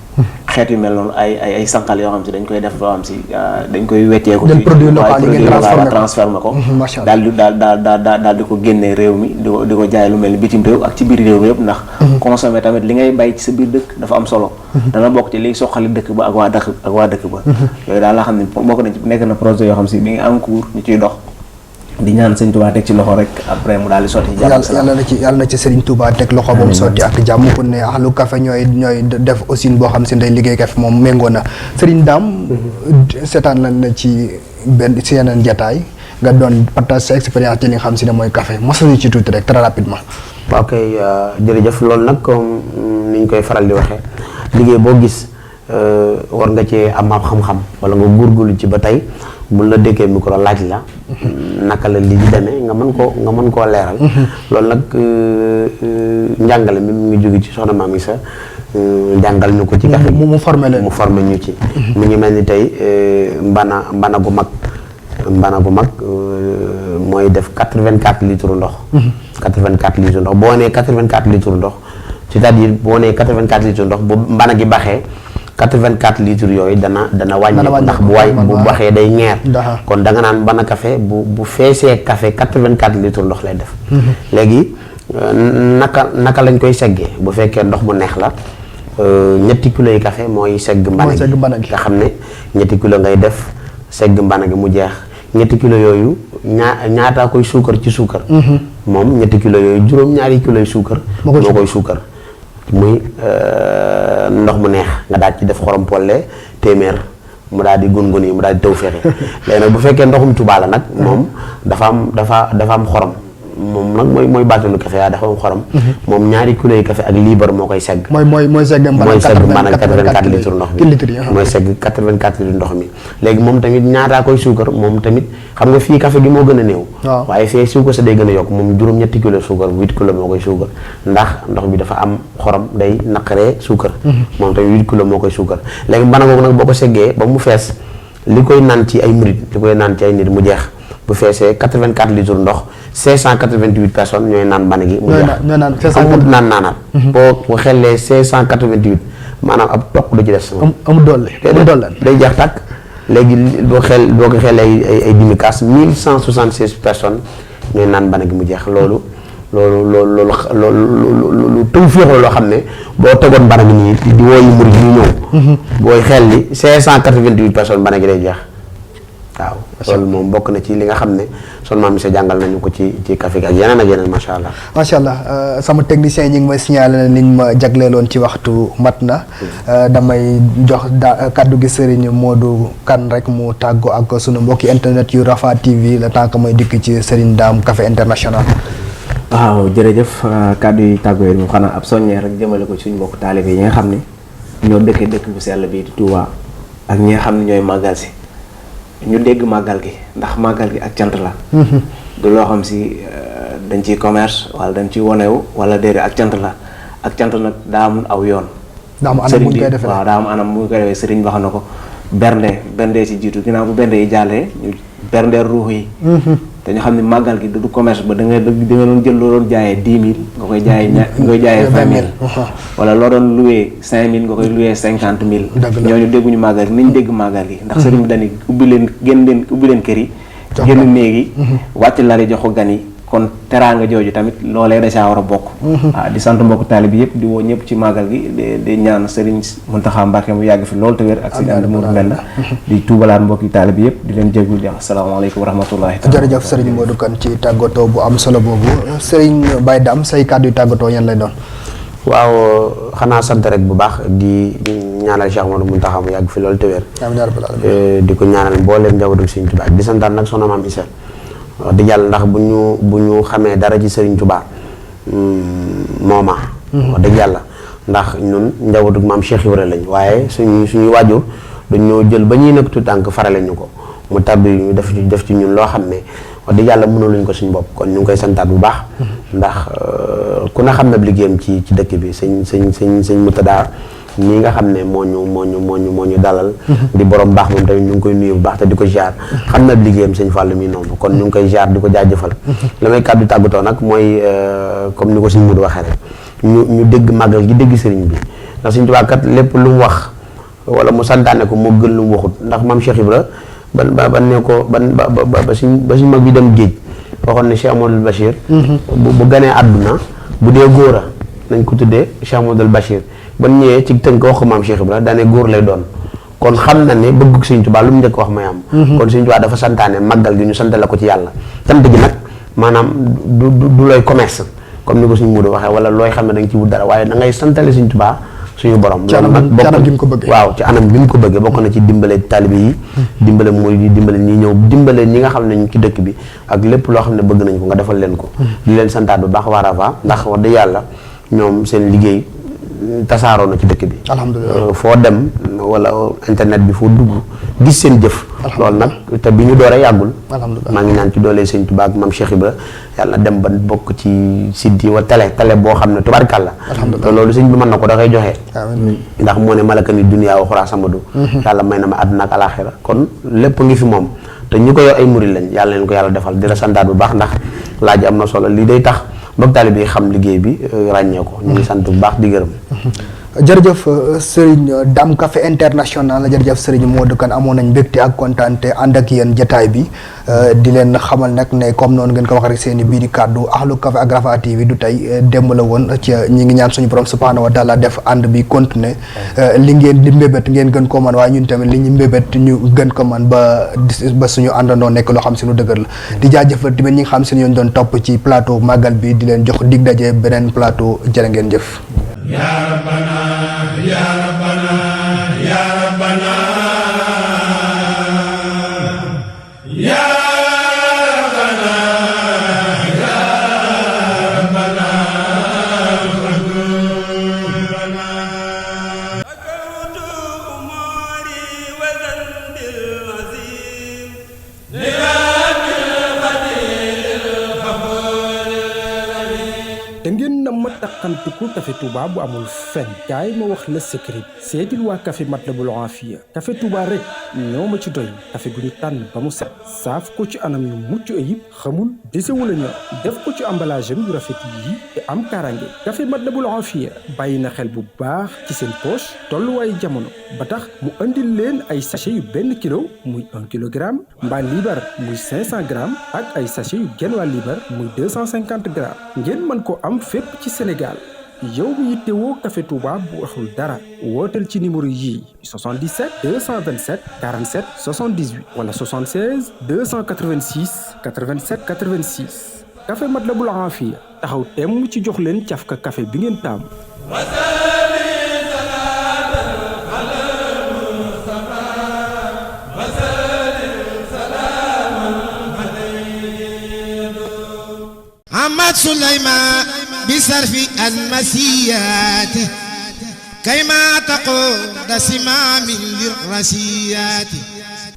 S8: xeet yu mel noonu ay sànqal yoo xam si dañ koy def loo xam si dañ koy wecceeku ci
S7: produit local yi ngeen
S8: transformé ko daal di ko génnee réew mi di ko jaay lu mel ni bitim réew ak ci biir réew mi yëpp ndax consommer tamit li ngay bay ci sa biir dëkk dafa am solo dana bokk ci liy soxali dëkk ba ak waa dëkk ba yooyu daal laa xam ne bokk na ci nekk na projet yoo xam si mi ngi en cours ñu ciy dox di ñaan Sëñ Touba teg ci loxo rek après mu daal di sotti jàmm
S7: yàlla na ci Serigne Touba teg loxo ba mu sotti ak jàmm kon ne Ahlu Café ñooy def aussi boo xam si day liggéey café moom méngoo na Serigne Dame seetaan lañ la ci yeneen jataay nga doon partage sa expérience ci li nga xam si ne mooy café mosañu ci tuuti rek très rapidement.
S9: waaw kay jërëjëf loolu nag comme ni ñu koy faral di waxee liggéey boo gis war nga cee am xam-xam wala nga góorgóorlu ci ba tey mun la dékkee micro laaj la naka la li di demee nga mën koo leeral loolu nag njàngale mi mu ngi jóge ci soxna Maam Isa jàngal ñu ko ci café gi mu formé ñu ci mu ngi mel ni tey mbana gu mag mooy def 84 litres ndox 84 litres ndox boo nee 84 litres ndox c'est-à-dire boo nee 84 litres ndox bu mbana gi baxee 84 litres yooyu dana wàññi ndax bu baxee day ñeer kon da nga naan mbana café bu feesee café 84 litres ndox lay def léegi naka lañ koy seggee bu fekkee ndox mu neex la ñetti kilo yi café mooy segg mbana gi nga xam ne ñetti kilo ngay def segg mbana gi mu jeex ñetti kilo yooyu ñaataa koy suukar ci suukar moom ñetti kilo yooyu juróom-ñaari kilo yi suukar moo koy suukar muy ndox mu neex nga daal ci def xorom polle téeméer mu daal di gun yi mu daal di taw fexe léegi nag bu fekkee ndoxum Tuubaa la nag moom dafa am xorom moom nag mooy baatalu café yaa dafa am xorom moom ñaari kilo yi café ak liibar moo koy segg
S7: mooy segg
S9: maanaam 84 litres ndox mi mooy segg 84 litres ndox mi léegi moom tamit ñaataa koy suukar moom tamit xam nga fii café gi moo gën a néew waaye fii suukar sa day gën a yokk moom juróom-ñetti kilo suukar 8 kilo moo koy suukar ndax ndox bi dafa am xorom day naqaree suukar moom tamit 8 kilo moo koy suukar léegi mbana googu nag boo ko seggee ba mu fees li koy naan ci ay nit mu jeex bu feesee 84 litres ndox 588 personnes ñooy naan mbana gi mu jeex amul naanaat boo xellee 588 maanaam ab toq du ci des
S7: amul doole
S9: day jeex tàkk léegi boo ko xellee ay demi-casse 1176 personnes ñooy naan mbana gi mu jeex loolu tëw féexla loo xam ne boo tegoon mbana gi nii di wooyu murid ñu ñëw booy xel li 588 personnes mbana gi day jeex waaw loolu moom bokk na ci li nga xam ne son maam monsieur jàngal nañu ko ci café gi ak yeneen macha allah
S7: sama technicien ñi ngi may signalé ne liñ ma jagleeloon ci waxtu mat na damay jox kaddu gi Serigne Modou Kane rek mu tàggoo ak sunu mbokki internet yu Rafah TV le temps que may dikk ci Serigne Dame Café International.
S8: waaw jërëjëf kaddu yi tàggoo yi moom xanaa ab soññee rek jëmale ko suñu mbokk taalibe yi nga xam ne ñoo dëkkee dëkk bu sell bii di Touba ak ñi nga xam ne ñooy màggal si ñu dégg màggal gi ndax màggal gi ak cant la du loo xam si dañ ciy commerce wala dañ ciy wonewu wala déedéet ak cant la ak cant nag daa amul aw yoon sëriñ bi waaw daa am anam mu koy defee sëriñ wax na ko bernde si jiitu ginnaaw bu bernde yi jàllee ñu berndeel ruux yi te ñu xam ne màggal gi du commerce ba da nga doon jël loo doon jaayee 10 000 nga koy jaayee 20 000 wala loo doon loué 5 000 nga koy loué 50 000 ñooñu dégguñu màggal gi nañ dégg màggal gi ndax sëriñ bi dañuy ubbi leen kër yi génn néeg yi wàcc lari jox ko gan yi kon teraanga jooju tamit loolee da caa war a bokk. waaw di sant mbokku taalibe bi yëpp di woo ñëpp ci màggal gi di ñaan Serigne Mountakha Mbacké mu yàgg fi loolu te wér ak Serigne Modou Mbenda di tuubalaat mbokki taalibe bi yëpp di leen jégalu di wax asalaamaaleykum wa rahmatullahi taala.
S7: jërëjëf Serigne Modou Kane ci tàggatoo bu am solo boobu Serigne Baye Dame say kàddu yu tàggatoo yan lay doon.
S9: waaw xanaa sant rek bu baax di ñaanal Cheikh Modou Mountakha mu yàgg fi loolu te wér. di ko ñaanal mbooleem njabootu Serigne Touba di santaat nag soxna Maam Issa wax dëgg yàlla ndax bu ñu xamee dara ci Serigne Touba mooma wax dëgg yàlla ndax ñun njabootu maam Cheikh Ibra lañ waaye suñuy waajur dañoo jël ba ñuy nekk tout tànk farale ñu ko mu tabbi ñu def ci ñun loo xam ne wax dëgg yàlla mënuluñ ko suñu bopp kon ñu ngi koy santaat bu baax ndax ku ne xam na liggéeyam ci dëkk bi sëñ Moutada ñi nga xam ne moo ñu dalal di borom baax moom tamit ñu ngi koy nuyu bu baax te di ko ziar xam na liggéeyam sëñ Fallou mi noonu kon ñu ngi koy ziar di ko jaajëfal la may kàddu tàggatoo nag mooy comme ni ko sëñ Modou waxee rek ñu dégg màggal gi dégg sëriñ bi ndax sëñ Tuubaa kat lépp lu mu wax wala mu santaane ko moo gën lu mu waxut ndax maam Cheikh Ibra ba ne ko ba suñ mag bi dem géej waxoon ne Cheikh Amadou Bachir bu ganee àdduna bu dee góor a nañ ko tuddee Cheikh Amadou Bachir ban ñëwee ci tënk wax ko maam Cheikh Ibra daane góor lay doon kon xam na ne bëgg Sëriñ Tuubaa lu mu njëkk wax may am kon Sëriñ Tuubaa dafa santaane màggal gi ñu santale ko ci yàlla cant gi nag maanaam du looy commerce comme ni ko suñu Modou waxee wala looy xam ne da nga ci wut dara waaye da ngay santale Sëriñ Tuubaa suñu borom loolu nag
S7: ci anam gi mu ko bëggee
S9: waaw ci anam gi mu ko bëggee bokk na ci dimbale taalibe yi dimbale murid yi dimbale ñi ñëw dimbale ñi nga xam ne ñu ci dëkk bi ak lépp loo xam ne bëgg nañ ko nga defal leen ko di leen santaat bu baax Warava ndax wax dëgg yàlla ñoom seen liggéey tasaaroo na ci dëkk bi
S7: alhamdulilah
S9: foo dem wala internet bi foo dugg gis seen jëf loolu nag te bi ñu dooree yàggul maa ngi naan ci doolee Sëñ Tuubaa ak Maam Cheikh Ibra yàlla dem ba bokk ci site yi wa télé boo xam ne tubaarkàlla te loolu sëñ bi mën na ko da koy joxe ndax moo ne malaka ni dunya wa xuraa samadu yàlla may na ma àdduna ak alaaxira kon lépp ngi fi moom te ñu ko yor ay murid lañ yàlla leen ko yàlla defal di la santaat bu baax ndax laaj am na solo lii day tax mbokk taalibe bi xam liggéey bi ràññee ko ñu ngi sant bu baax di gërëm
S7: jërëjëf Serigne Dame Café International jërëjëf Serigne Modou Kane amoon nañ mbégte ak kontaante ànd ak yéen jataay bi di leen xamal nag ne comme noonu ngeen ko wax rek seen i biiri kàddu ahlu café ak Rafah TV du tey démb la woon ci ñi ngi ñaan suñu borom subhanahu wa taala def ànd bi continuer li ngeen di mbébét ngeen gën ko man waaye ñun tamit li ñu mbébét ñu gën ko man ba suñu àndandoo nekk loo xam si lu dëgër la di jaajëfal tamit ñi nga xam si ñu doon topp ci plateau màggal bi di leen jox dig daje beneen plateau jërë ngeen jëf
S1: Ya Rabbana ya Rabbana ya Rabbana ya Rabbana ya Rabbana Rabbana akawtu umari wa dhanbil azim
S2: da ngeen na ma takkantuku café Touba bu amul fen kaay ma wax la secret seetil waa café Matlabul Afia café Touba rek ñoo ma ci doy café gu ñu tànn ba mu set saaf ko ci anam yu mucc ayib xamul desewula ñor def ko ci emballage am yu rafet yi te am kaaraange café Matlabul Afia bàyyi na xel bu baax ci seen poche tolluwaayu jamono ba tax mu andil leen ay sachet yu benn kilo muy 1 kilogramme mbaa liibar muy 500 grammes ak ay sachet yu genn waa liibar muy 250 grammes ngeen mën ko am fépp ci Sénégal yow mi yittewoo café Touba bu waxul dara wooteel ci numéro yii 77 227 47 78 wala 76 286 87 86 café Matlabul Afia taxaw temm ci jox leen cafka café bi ngeen taamu.
S3: Ahmad Souleymane بصرف المسيات كيما تقود سمام للرسيات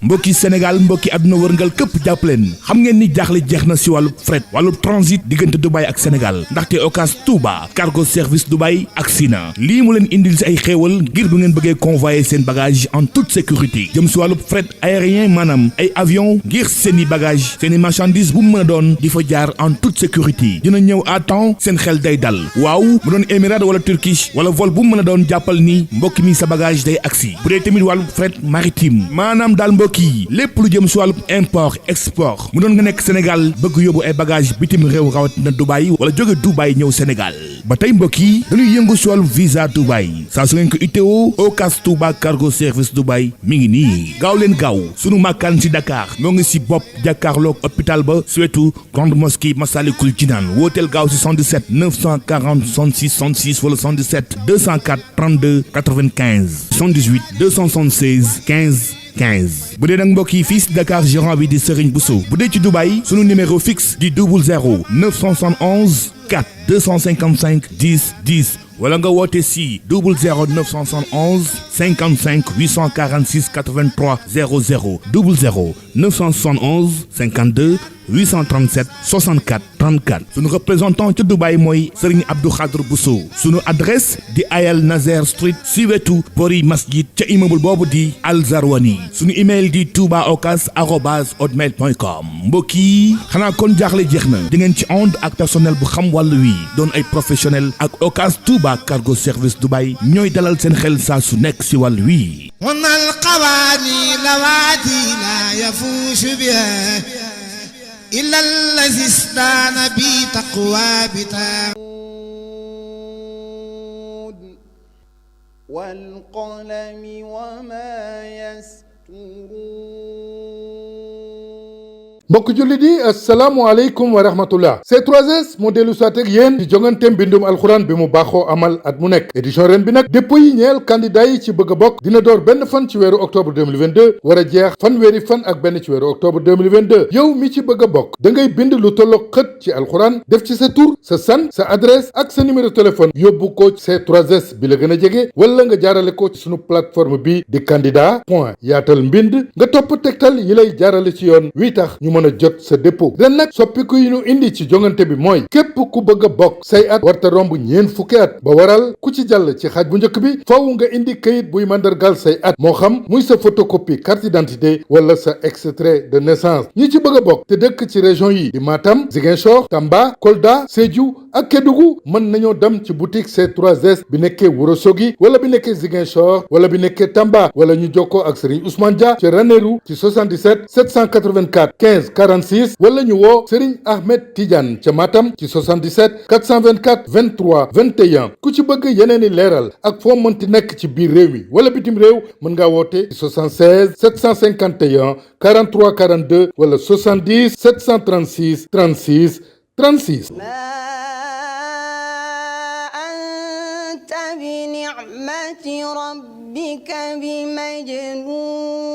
S4: mbokki Sénégal mbokki àdduna wërngal këpp jàpp leen xam ngeen ni jaaxle jeex na si wàllu fret wàllu transit diggante Dubaï ak Sénégal ndaxte Ocas Touba cargo service Dubaï ak Sina lii mu leen indil si ay xéewal ngir bu ngeen bëggee convoyer seen bagage en toute sécurité jëm si wàllu fret aérien maanaam ay avion ngir seeni bagage seeni marchandise bu mu mën a doon di fa jaar en toute sécurité dina ñëw à temps seen xel day dal waaw mu doon Émirats wala Turkish wala vol bu mu mën a doon jàppal ni mbokk mi sa bagage day agsi bu dee tamit wàllu fret maritime maanaam daal mbokk yi lépp lu jëm si wàllu import export mu doon nga nekk Sénégal bëgg yóbbu ay bagage bitim réew rawat na Dubaï wala jóge Dubaï ñëw Sénégal ba tey mbokk yi dañuy yëngu si wàllu visa Dubaï saa su ngeen ko itteewoo Ocas Touba cargo service Dubaï mi ngi nii gaaw leen gaaw sunu màkkaan si Dakar moo ngi si bopp jàkkaarloog hôpital ba suwetu grande mosquée Massalikul Jinaan wooteel gaaw si 77 940 66 66 wala 77 204 32 95 78 276 15 15 bu dee nag mbokk yi fii si Dakar gérant bi di Serigne Bousso bu dee ci Dubaï sunu numéro fixe di 00 971 4 255 10 10 wala nga woote si 00 971 55 846 83 00 00 971 52 837 64 34 sunu représentant ci Dubaï mooy Serigne Abdou Khadr Bousso sunu adresse di Ayal Nazer Street si wetu bori masjid ca immeuble boobu di Al Zarwani sunu email di toubaocas@hotmail.com mbokk yi xanaa kon jaaxle jeex na di ngeen ci ànd ak personnel bu xam wàllu wi doon ay professionnel ak Ocas Touba cargo service Dubaï ñooy dalal seen xel saa su nekk si wàllu wi.
S3: هنا القوانين لواتي لا يفوش بها إلا الذي استعان بتقوى بتاع
S5: والقلم وما يسطرون
S6: mbokk jullit yi asalaamualeykum wa rahmatullah C3S moo dellu saat ak yéen di jongante mbindum alxuraan bi mu baaxoo amal at mu nekk édition ren bi nag dépôt yi ñeel candidat yi ci bëgg a bokk dina door benn fan ci weeru octobre 2022 war a jeex fanweeri fan ak benn ci weeru octobre 2022 yow mi ci bëgg a bokk da ngay bind lu tolloog xët ci alxuraan def ci sa tur sa san sa adresse ak sa numéro téléphone yóbbu ko C3S bi la gën a jege wala nga jaarale ko ci sunu plateforme bi di candidat point yaatal mbind nga topp tegtal yi lay jaarale ci yoon wi tax ñu mën a jot sa dépôt ren nag soppiku yi ñu indi ci jongante bi mooy képp ku bëgg a bokk say at warta romb ñeen fukki at ba waral ku ci jàll ci xaaj bu njëkk bi faaw nga indi kayit buy mandargal say at moo xam muy sa photocopie carte d'identité wala sa extrait de naissance ñi ci bëgg a bokk te dëkk ci région yi di Matam Ziguinchor Tamba Kolda Sédhiou ak Kédougou mën nañoo dem ci boutique C3S bi nekkee Ourossogui wala bi nekkee Ziguinchor wala bi nekkee Tamba wala ñu jokkoo ak Serigne Ousmane Dia ci Ranérou ci 77 784 15 46 wala ñu woo Serigne Ahmed Tidiane ca Matam ci 77 424 23 21 ku ci bëgg yeneeni leeral ak foo mënti nekk ci biir réew mi wala bitim réew mën ngaa woote ci 76 751 43 42 wala 70 736 36 36.
S5: بنعمة ربك بمجنون